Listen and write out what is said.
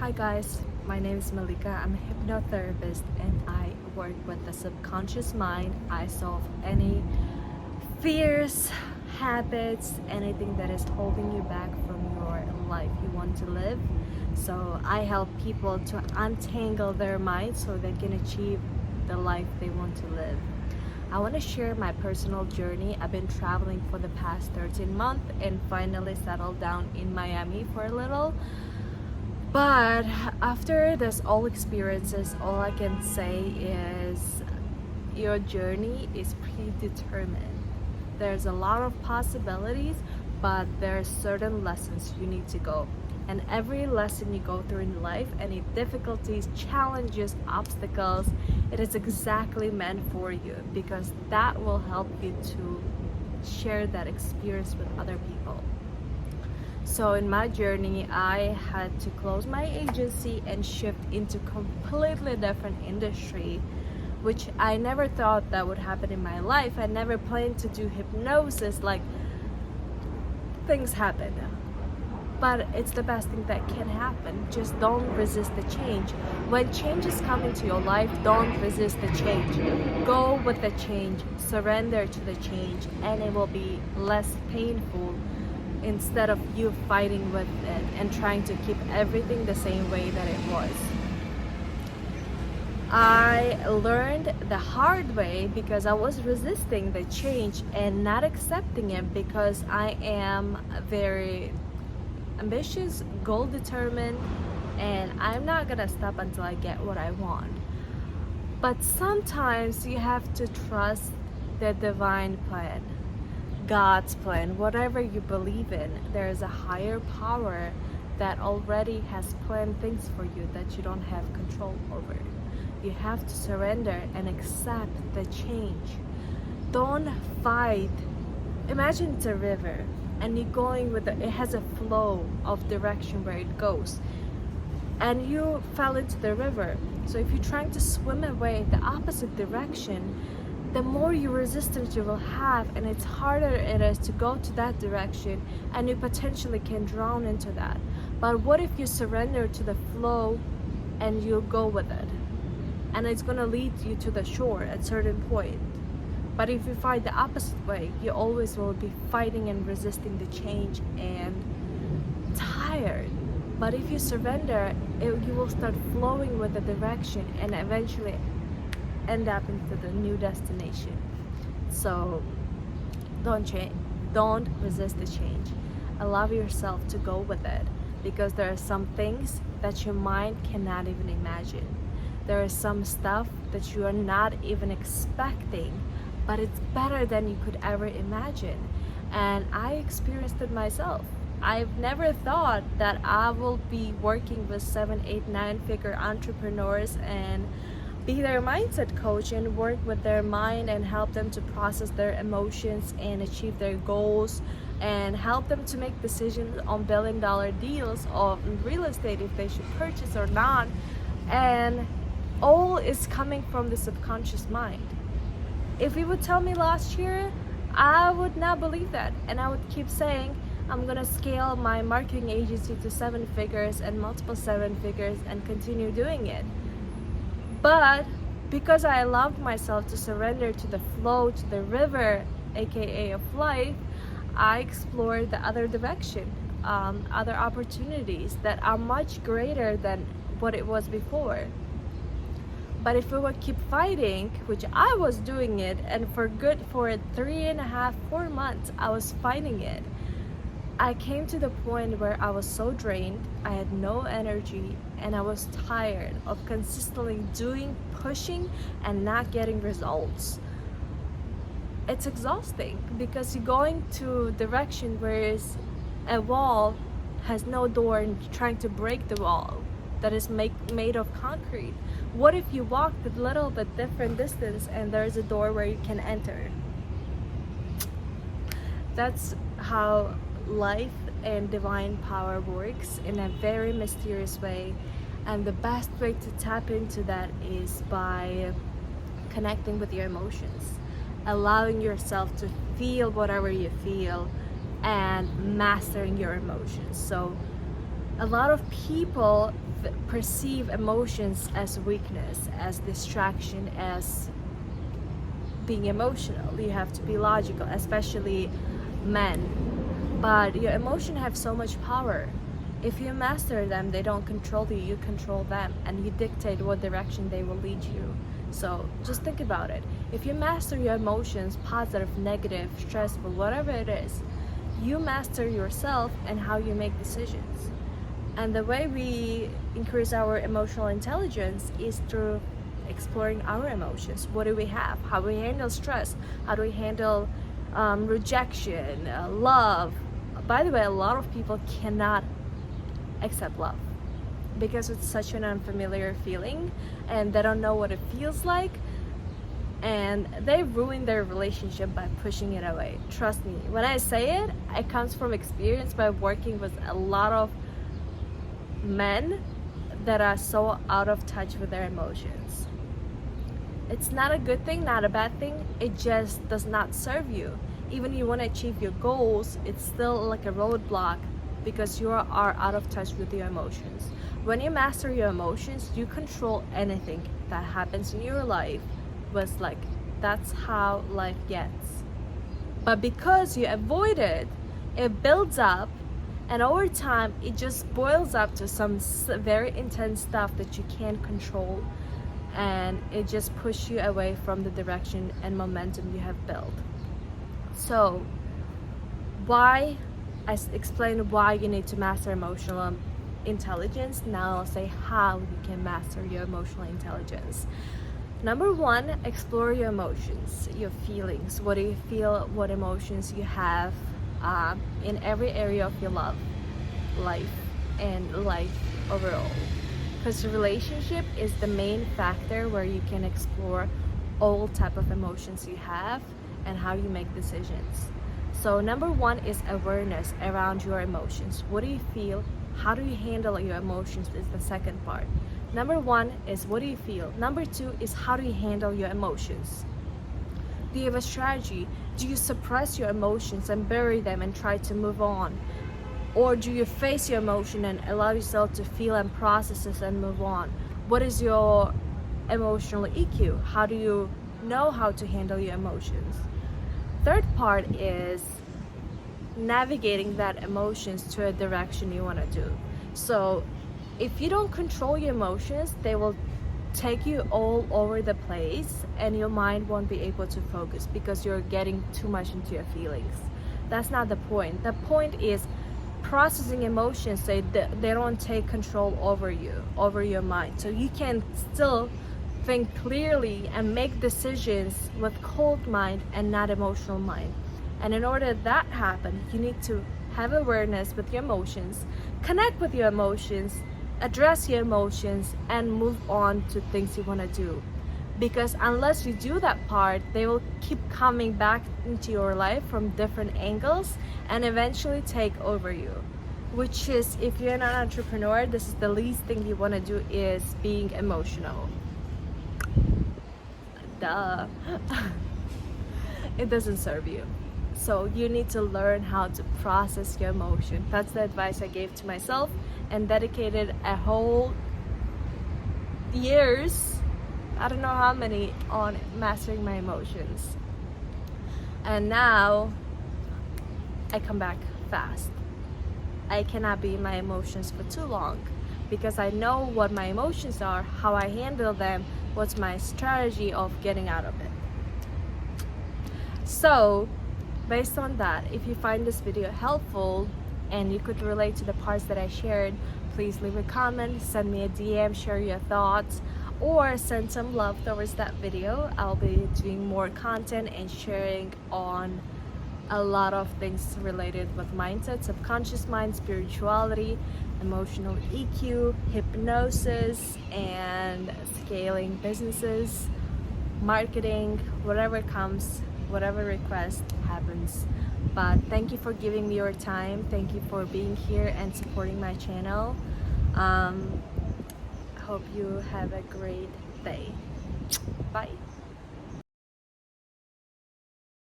Hi guys, my name is Malika. I'm a hypnotherapist and I work with the subconscious mind. I solve any fears, habits, anything that is holding you back from your life you want to live. So I help people to untangle their mind so they can achieve the life they want to live. I want to share my personal journey. I've been traveling for the past 13 months and finally settled down in Miami for a little. But after this all experiences, all I can say is your journey is predetermined. There's a lot of possibilities, but there are certain lessons you need to go. And every lesson you go through in life, any difficulties, challenges, obstacles, it is exactly meant for you because that will help you to share that experience with other people. So in my journey, I had to close my agency and shift into completely different industry, which I never thought that would happen in my life. I never planned to do hypnosis, like things happen. But it's the best thing that can happen. Just don't resist the change. When changes come into your life, don't resist the change. Go with the change, surrender to the change, and it will be less painful instead of you fighting with it and trying to keep everything the same way that it was. I learned the hard way because I was resisting the change and not accepting it because I am very ambitious, goal determined, and I'm not gonna stop until I get what I want. But sometimes you have to trust the divine plan. God's plan, whatever you believe in, there is a higher power that already has planned things for you that you don't have control over. You have to surrender and accept the change. Don't fight. Imagine it's a river and you're going with it has a flow of direction where it goes. And you fell into the river. So if you're trying to swim away the opposite direction, the more you resistance you will have, and it's harder it is to go to that direction, and you potentially can drown into that. But what if you surrender to the flow and you go with it, and it's going to lead you to the shore at a certain point? But if you fight the opposite way, you always will be fighting and resisting the change and tired. But if you surrender, you will start flowing with the direction and eventually end up into the new destination. So don't resist the change. Allow yourself to go with it because there are some things that your mind cannot even imagine. There is some stuff that you are not even expecting, but it's better than you could ever imagine. And I experienced it myself. I've never thought that I will be working with 7, 8, 9-figure entrepreneurs and be their mindset coach and work with their mind and help them to process their emotions and achieve their goals and help them to make decisions on billion-dollar deals of real estate if they should purchase or not. And all is coming from the subconscious mind. If you would tell me last year, I would not believe that, and I would keep saying I'm gonna scale my marketing agency to 7 figures and multiple 7 figures and continue doing it. But because I allowed myself to surrender to the flow, to the river, aka of life, I explored the other direction, other opportunities that are much greater than what it was before. But if we would keep fighting, which I was doing it, and for 3.5, 4 months, I was fighting it, I came to the point where I was so drained, I had no energy, and I was tired of consistently pushing, and not getting results. It's exhausting because you're going to a direction where a wall has no door and you're trying to break the wall that is made of concrete. What if you walk a little bit different distance and there's a door where you can enter? That's how life and divine power works in a very mysterious way, and the best way to tap into that is by connecting with your emotions, allowing yourself to feel whatever you feel and mastering your emotions. So A lot of people perceive emotions as weakness, as distraction, as being emotional. You have to be logical, especially men. But your emotions have so much power. If you master them, they don't control you, you control them, and you dictate what direction they will lead you. So just think about it. If you master your emotions, positive, negative, stressful, whatever it is, you master yourself and how you make decisions. And the way we increase our emotional intelligence is through exploring our emotions. What do we have? How do we handle stress? How do we handle rejection, love? By the way, a lot of people cannot accept love because it's such an unfamiliar feeling and they don't know what it feels like, and they ruin their relationship by pushing it away. Trust me, when I say it, it comes from experience by working with a lot of men that are so out of touch with their emotions. It's not a good thing, not a bad thing, it just does not serve you. Even you want to achieve your goals, it's still like a roadblock because you are out of touch with your emotions. When you master your emotions, you control anything that happens in your life. Was like, that's how life gets. But because you avoid it, it builds up, and over time it just boils up to some very intense stuff that you can't control, and it just pushes you away from the direction and momentum you have built. So why, I explained why you need to master emotional intelligence. Now I'll say how you can master your emotional intelligence. Number one, explore your emotions, your feelings. What do you feel? What emotions you have in every area of your life and life overall. Because the relationship is the main factor where you can explore all type of emotions you have and how you make decisions. So number one is awareness around your emotions. What do you feel? How do you handle your emotions is the second part. Number one is what do you feel? Number two is how do you handle your emotions? Do you have a strategy? Do you suppress your emotions and bury them and try to move on? Or do you face your emotion and allow yourself to feel and process this and move on? What is your emotional EQ? How do you know how to handle your emotions? Third part is navigating that emotions to a direction you want to do. So if you don't control your emotions, they will take you all over the place and your mind won't be able to focus because you're getting too much into your feelings. That's not the point. The point is processing emotions so they don't take control over you, over your mind. So you can still think clearly and make decisions with cold mind and not emotional mind. And in order that happen, you need to have awareness with your emotions, connect with your emotions, address your emotions, and move on to things you want to do. Because unless you do that part, they will keep coming back into your life from different angles and eventually take over you. Which is, if you're an entrepreneur, this is the least thing you want to do is being emotional. Duh. It doesn't serve you. So you need to learn how to process your emotion. That's the advice I gave to myself and dedicated a whole years, I don't know how many, on mastering my emotions. And now I come back fast. I cannot be in my emotions for too long because I know what my emotions are, how I handle them, what's my strategy of getting out of it. So based on that, if you find this video helpful and you could relate to the parts that I shared, please leave a comment, send me a DM, share your thoughts, or send some love towards that video. I'll be doing more content and sharing on a lot of things related with mindset, subconscious mind, spirituality, emotional EQ, hypnosis, and scaling businesses, marketing, whatever comes, whatever request happens. But thank you for giving me your time. Thank you for being here and supporting my channel. Hope you have a great day. Bye.